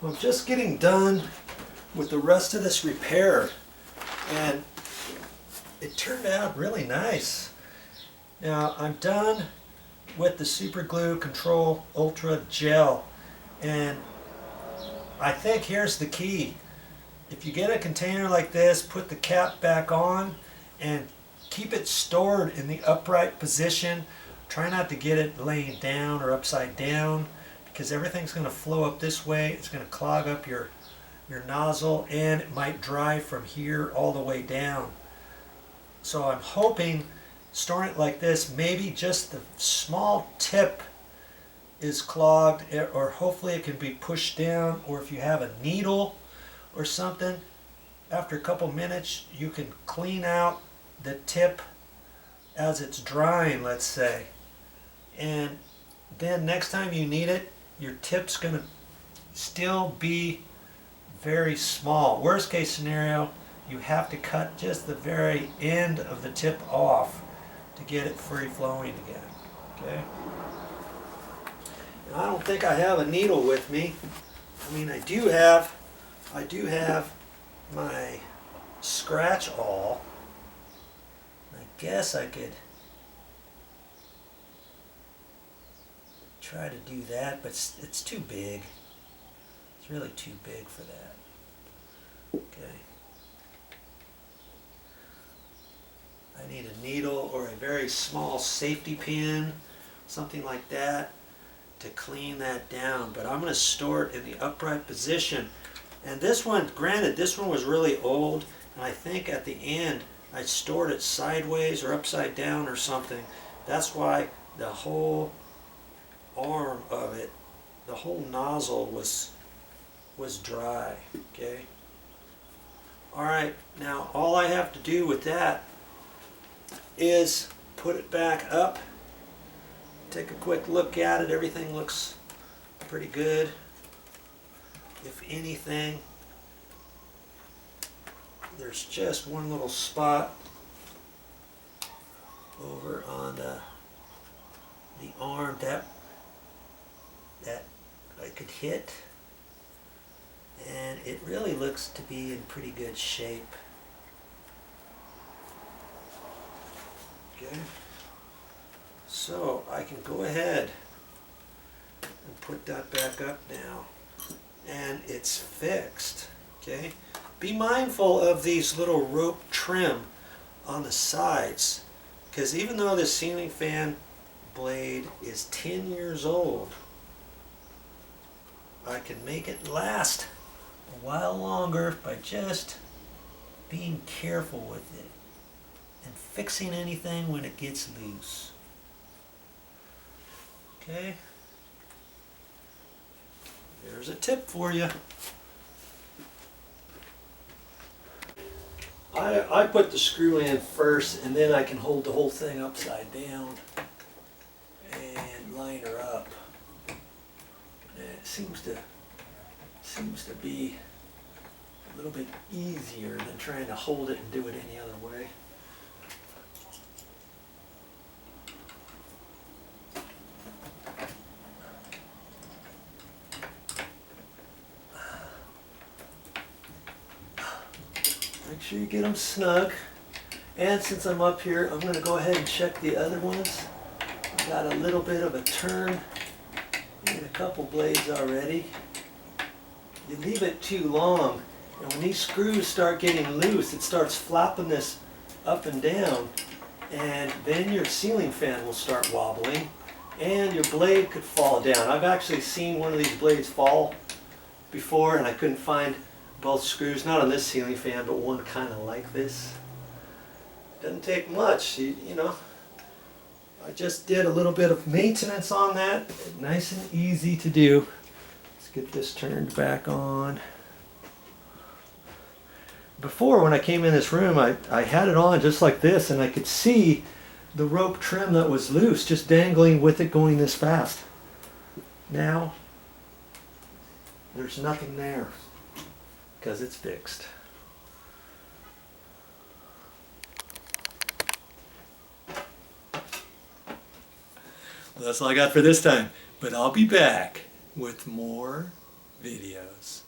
Well, I'm just getting done with the rest of this repair, and it turned out really nice. Now I'm done with the Super Glue Control Ultra Gel, and I think here's the key. If you get a container like this, put the cap back on and keep it stored in the upright position. Try not to get it laying down or upside down, because everything's going to flow up this way. It's going to clog up your nozzle, and it might dry from here all the way down. So I'm hoping storing it like this, maybe just the small tip is clogged, or hopefully it can be pushed down, or if you have a needle or something, after a couple minutes you can clean out the tip as it's drying, let's say, and then next time you need it, your tip's going to still be very small. Worst case scenario, you have to cut just the very end of the tip off to get it free flowing again. Okay. Now, I don't think I have a needle with me. I mean, I do have my scratch awl. I guess I could try to do that, but it's too big. It's really too big for that. Okay. I need a needle or a very small safety pin, something like that, to clean that down. But I'm going to store it in the upright position. And this one, granted, this one was really old, and I think at the end I stored it sideways or upside down or something. That's why the whole arm of it, the whole nozzle was dry. Okay. Alright, now all I have to do with that is put it back up, take a quick look at it. Everything looks pretty good. If anything, there's just one little spot over on the arm that I could hit, and it really looks to be in pretty good shape. Okay, so I can go ahead and put that back up now, and it's fixed. Okay, be mindful of these little rope trim on the sides, because even though the ceiling fan blade is 10 years old, I can make it last a while longer by just being careful with it and fixing anything when it gets loose. Okay, there's a tip for you. I put the screw in first, and then I can hold the whole thing upside down and line her up. And it seems to be a little bit easier than trying to hold it and do it any other way. Make sure you get them snug. And since I'm up here, I'm going to go ahead and check the other ones. I've got a little bit of a turn in a couple blades already. You leave it too long, and when these screws start getting loose, it starts flapping this up and down, and then your ceiling fan will start wobbling, and your blade could fall down. I've actually seen one of these blades fall before, and I couldn't find both screws, not on this ceiling fan, but one kind of like this. Doesn't take much, you know. I just did a little bit of maintenance on that, nice and easy to do. Let's get this turned back on. Before, when I came in this room, I had it on just like this, and I could see the rope trim that was loose just dangling with it going this fast. Now, there's nothing there because it's fixed. Well, that's all I got for this time, but I'll be back with more videos.